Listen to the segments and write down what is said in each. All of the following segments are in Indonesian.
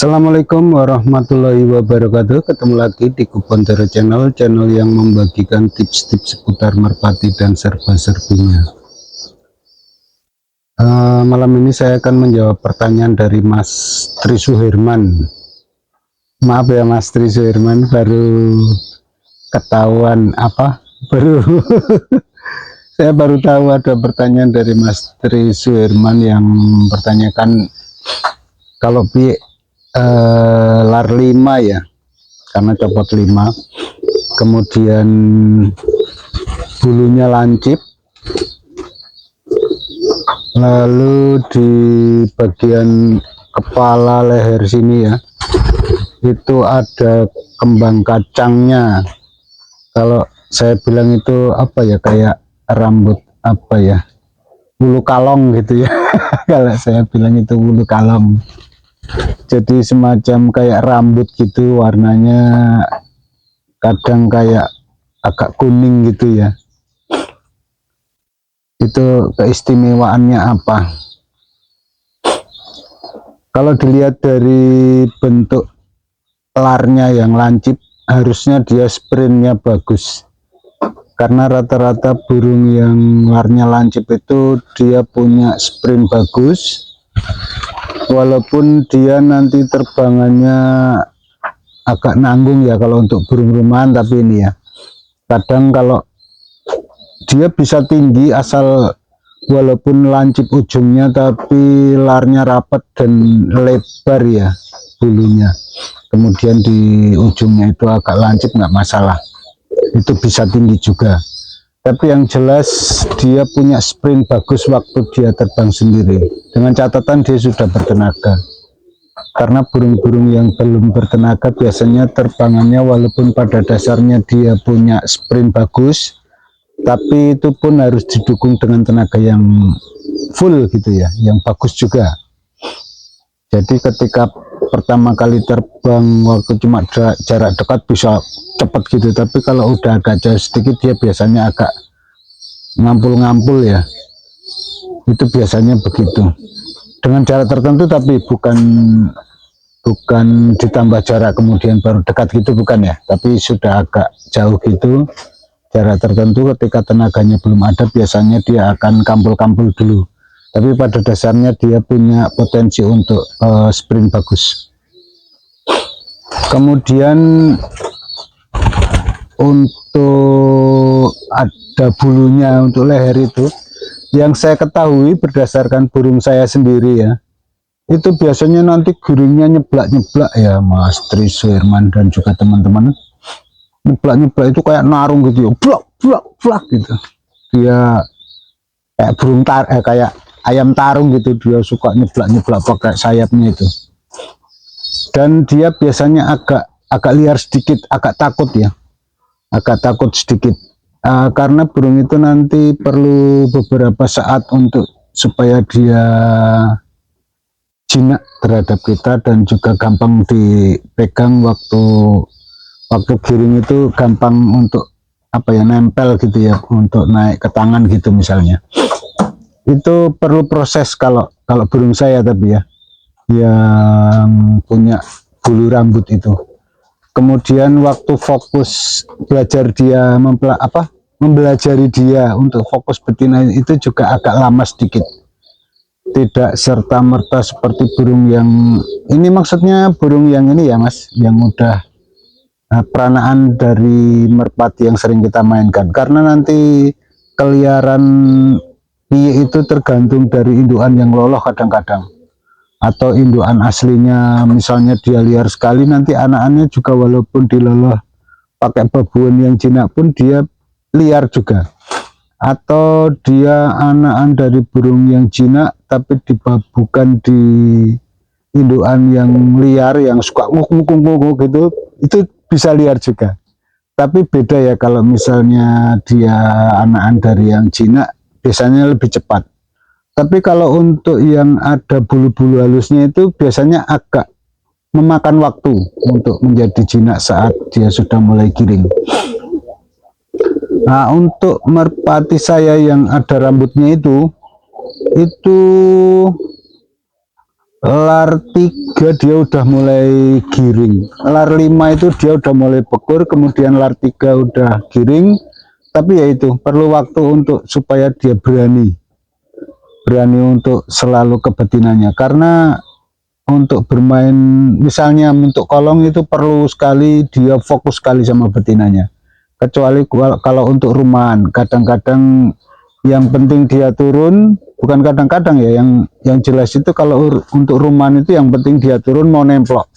Assalamualaikum warahmatullahi wabarakatuh. Ketemu lagi di Kupontero Channel yang membagikan tips-tips seputar merpati dan serba-serbinya. Malam ini saya akan menjawab pertanyaan dari Mas Tri Suherman. Maaf ya Mas Tri Suherman, baru ketahuan saya baru tahu ada pertanyaan dari Mas Tri Suherman yang mempertanyakan kalau lar 5 ya, karena copot 5, kemudian bulunya lancip, lalu di bagian kepala leher sini ya, itu ada kembang kacangnya. Kalau saya bilang itu apa ya, kayak rambut bulu kalong gitu ya. Kalau saya bilang itu bulu kalong, jadi semacam kayak rambut gitu, warnanya kadang kayak agak kuning gitu ya. Itu keistimewaannya apa? Kalau dilihat dari bentuk larnya yang lancip, harusnya dia sprintnya bagus, karena rata-rata burung yang larnya lancip itu dia punya sprint bagus. Walaupun dia nanti terbangannya agak nanggung ya kalau untuk burung rumahan, tapi ini ya, kadang kalau dia bisa tinggi asal walaupun lancip ujungnya tapi larnya rapat dan lebar ya bulunya, kemudian di ujungnya itu agak lancip, nggak masalah, itu bisa tinggi juga. Tapi yang jelas dia punya sprint bagus waktu dia terbang sendiri, dengan catatan dia sudah bertenaga. Karena burung-burung yang belum bertenaga biasanya terbangannya walaupun pada dasarnya dia punya sprint bagus, tapi itu pun harus didukung dengan tenaga yang full gitu ya, yang bagus juga. Jadi ketika pertama kali terbang waktu cuma jarak dekat bisa cepat gitu, tapi kalau udah agak jauh sedikit dia biasanya agak ngampul-ngampul ya, itu biasanya begitu, dengan jarak tertentu, tapi bukan ditambah jarak kemudian baru dekat gitu, bukan ya, tapi sudah agak jauh gitu, jarak tertentu. Ketika tenaganya belum ada biasanya dia akan kampul-kampul dulu, tapi pada dasarnya dia punya potensi untuk sprint bagus. Kemudian untuk ada bulunya untuk leher itu, yang saya ketahui berdasarkan burung saya sendiri ya, itu biasanya nanti giringnya nyeblak-nyeblak ya Mas Tri Suherman dan juga teman-teman. Nyeblak-nyeblak itu kayak narung gitu ya, blak gitu. Dia kayak kayak ayam tarung gitu, dia suka nyeblak-nyeblak pakai sayapnya itu. Dan dia biasanya agak liar sedikit, agak takut ya, agak takut sedikit, karena burung itu nanti perlu beberapa saat supaya dia jinak terhadap kita, dan juga gampang dipegang waktu giring itu, gampang untuk nempel gitu ya, untuk naik ke tangan gitu misalnya. Itu perlu proses kalau burung saya, tapi ya yang punya bulu rambut itu. Kemudian waktu fokus belajar dia mempelajari dia untuk fokus betina itu juga agak lama sedikit, tidak serta merta seperti burung yang ini, maksudnya burung yang ini ya Mas, yang udah peranaan dari merpati yang sering kita mainkan. Karena nanti keliaran piye itu tergantung dari indukan yang loloh kadang-kadang, atau indukan aslinya. Misalnya dia liar sekali, nanti anak-anaknya juga walaupun diloloh pakai babuan yang jinak pun dia liar juga. Atau dia anakan dari burung yang jinak tapi dibabukan di indukan yang liar yang suka nguk gitu, itu bisa liar juga. Tapi beda ya kalau misalnya dia anakan dari yang jinak, biasanya lebih cepat. Tapi kalau untuk yang ada bulu-bulu halusnya itu biasanya agak memakan waktu untuk menjadi jinak saat dia sudah mulai giring. Nah, untuk merpati saya yang ada rambutnya itu lar 3 dia udah mulai giring, lar 5 itu dia udah mulai bekur, kemudian lar 3 udah giring. Tapi ya itu perlu waktu untuk supaya dia berani untuk selalu ke betinanya, karena untuk bermain misalnya untuk kolong itu perlu sekali dia fokus sekali sama betinanya. Kecuali kalau untuk rumahan, kadang-kadang yang penting dia turun, bukan kadang-kadang ya, yang jelas itu kalau untuk rumahan itu yang penting dia turun mau nemplok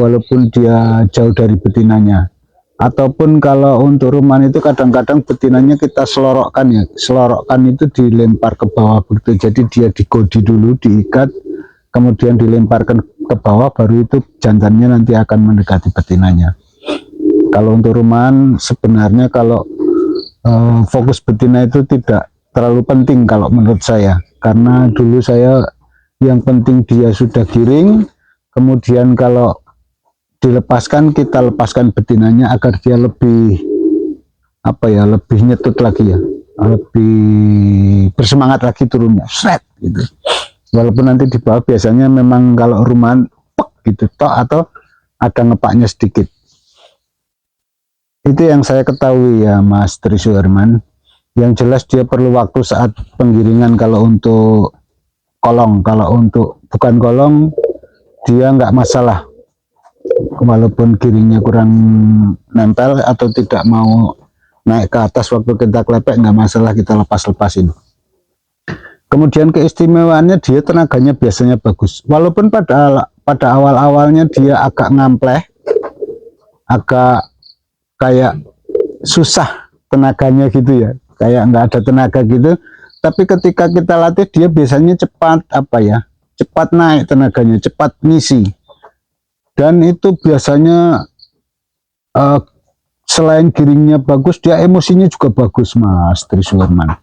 walaupun dia jauh dari betinanya. Ataupun kalau untuk rumahan itu kadang-kadang betinanya kita selorokkan ya, selorokkan itu dilempar ke bawah begitu, jadi dia digodi dulu, diikat, kemudian dilemparkan ke bawah, baru itu jantannya nanti akan mendekati betinanya. Kalau untuk rumahan sebenarnya kalau fokus betina itu tidak terlalu penting kalau menurut saya, karena dulu saya yang penting dia sudah giring, kemudian kalau dilepaskan kita lepaskan betinanya agar dia lebih lebih nyetut lagi ya, lebih bersemangat lagi turunnya, set gitu. Walaupun nanti di bawah biasanya memang kalau rumahan gitu toh, atau ada ngepaknya sedikit. Itu yang saya ketahui ya Mas Trisuherman. Yang jelas dia perlu waktu saat penggiringan kalau untuk kolong. Kalau untuk bukan kolong dia nggak masalah, walaupun giringnya kurang nempel atau tidak mau naik ke atas waktu kita klepek, nggak masalah, kita lepas-lepasin. Kemudian keistimewaannya dia tenaganya biasanya bagus, walaupun pada awal-awalnya dia agak ngampleh, agak kayak susah tenaganya gitu ya, kayak nggak ada tenaga gitu. Tapi ketika kita latih dia biasanya cepat cepat naik tenaganya, cepat ngisi. Dan itu biasanya selain giringnya bagus, dia emosinya juga bagus Mas Trisuherman.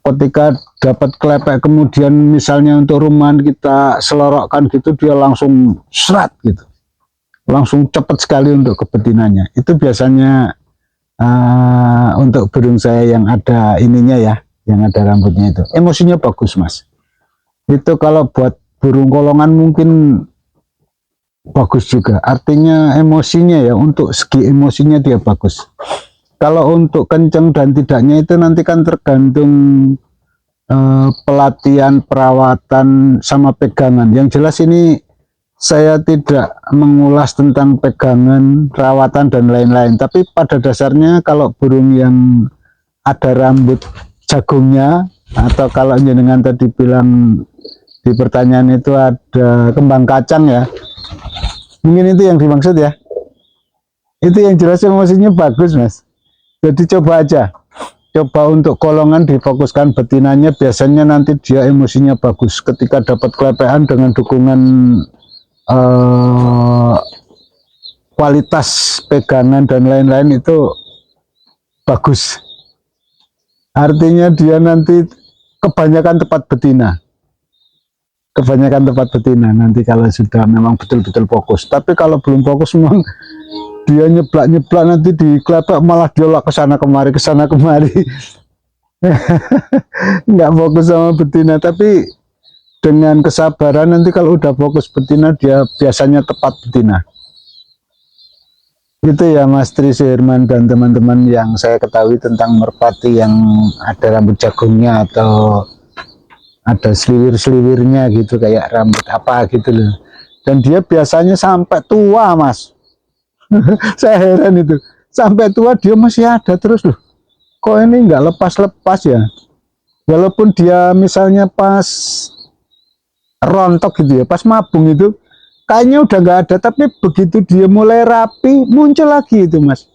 Ketika dapat klepek kemudian misalnya untuk rumahan kita selorokkan gitu, dia langsung serat gitu, langsung cepat sekali untuk ke betinanya. Itu biasanya untuk burung saya yang ada ininya ya, yang ada rambutnya itu, emosinya bagus Mas. Itu kalau buat burung kolongan mungkin bagus juga, artinya emosinya ya, untuk segi emosinya dia bagus. Kalau untuk kenceng dan tidaknya itu nanti kan tergantung pelatihan, perawatan, sama pegangan. Yang jelas ini saya tidak mengulas tentang pegangan, perawatan, dan lain-lain. Tapi pada dasarnya kalau burung yang ada rambut jagungnya, atau kalau jenengan tadi bilang di pertanyaan itu ada kembang kacang ya, mungkin itu yang dimaksud ya. Itu yang jelas emosinya bagus Mas. Jadi coba aja, coba untuk kolongan difokuskan betinanya, biasanya nanti dia emosinya bagus ketika dapat kelepean dengan dukungan kualitas pegangan dan lain-lain, itu bagus. Artinya dia nanti kebanyakan tempat betina, nanti kalau sudah memang betul-betul fokus. Tapi kalau belum fokus memang dia nyeblak nanti di klepek malah dia ke sana kemari nggak fokus sama betina. Tapi dengan kesabaran nanti kalau udah fokus betina, dia biasanya tepat betina. Itu ya Mas Trisuherman dan teman-teman yang saya ketahui tentang merpati yang ada rambut jagungnya atau ada seliwir-seliwirnya gitu, kayak rambut apa gitu loh. Dan dia biasanya sampai tua Mas. Saya heran itu, sampai tua dia masih ada terus loh. Kok ini nggak lepas-lepas ya? Walaupun dia misalnya pas rontok gitu ya, pas mabung itu kayaknya udah nggak ada, tapi begitu dia mulai rapi muncul lagi itu Mas.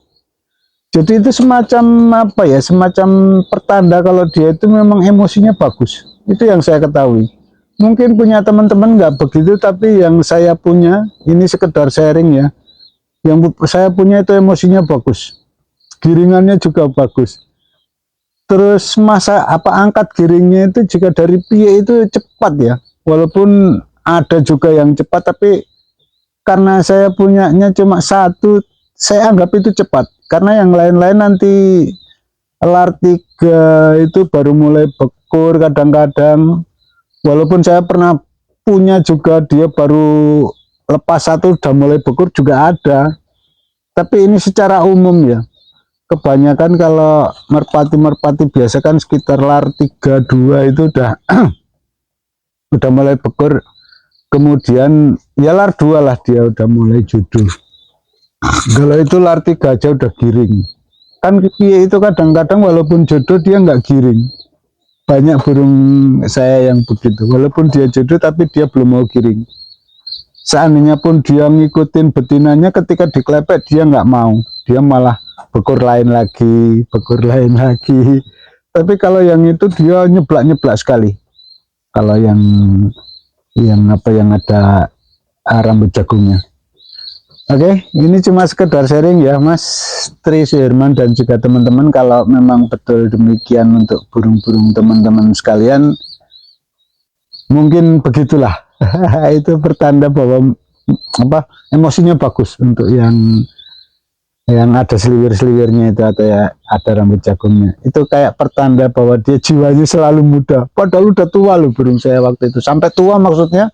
Jadi itu semacam semacam pertanda kalau dia itu memang emosinya bagus. Itu yang saya ketahui. Mungkin punya teman-teman nggak begitu, tapi yang saya punya ini sekedar sharing ya. Yang saya punya itu emosinya bagus, giringannya juga bagus. Terus angkat giringnya itu jika dari piye itu cepat ya, walaupun ada juga yang cepat, tapi karena saya punyanya cuma satu, saya anggap itu cepat. Karena yang lain-lain nanti lar 3 itu baru mulai bekur kadang-kadang. Walaupun saya pernah punya juga dia baru lepas satu udah mulai bekur juga ada. Tapi ini secara umum ya. Kebanyakan kalau merpati-merpati biasa kan sekitar lar 32 itu udah udah mulai bekur. Kemudian ya lar 2 lah dia udah mulai judul. Kalau itu lar 3 aja udah giring. Kan itu kadang-kadang walaupun jodoh dia nggak giring. Banyak burung saya yang begitu. Walaupun dia jodoh tapi dia belum mau giring. Seandainya pun dia ngikutin betinanya, ketika diklepek dia nggak mau. Dia malah bekur lain lagi, bekur lain lagi. Tapi kalau yang itu dia nyeblak-nyeblak sekali. Kalau yang apa yang ada rambut jagungnya. Oke, ini cuma sekedar sharing ya Mas Tri Suherman dan juga teman-teman. Kalau memang betul demikian untuk burung-burung teman-teman sekalian, mungkin begitulah. Itu pertanda bahwa apa emosinya bagus untuk yang ada seliwir-seliwirnya itu atau ya ada rambut jagungnya. Itu kayak pertanda bahwa dia jiwanya selalu muda. Padahal udah tua loh burung saya waktu itu. Sampai tua maksudnya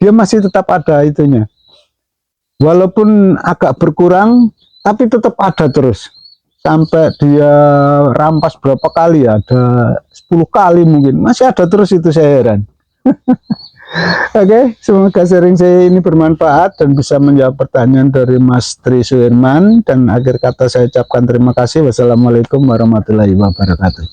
dia masih tetap ada itunya. Walaupun agak berkurang, tapi tetap ada terus. Sampai dia rampas berapa kali ya, ada 10 kali mungkin. Masih ada terus itu, saya heran. Oke, semoga sharing saya ini bermanfaat dan bisa menjawab pertanyaan dari Mas Tri Suherman. Dan akhir kata saya ucapkan terima kasih. Wassalamualaikum warahmatullahi wabarakatuh.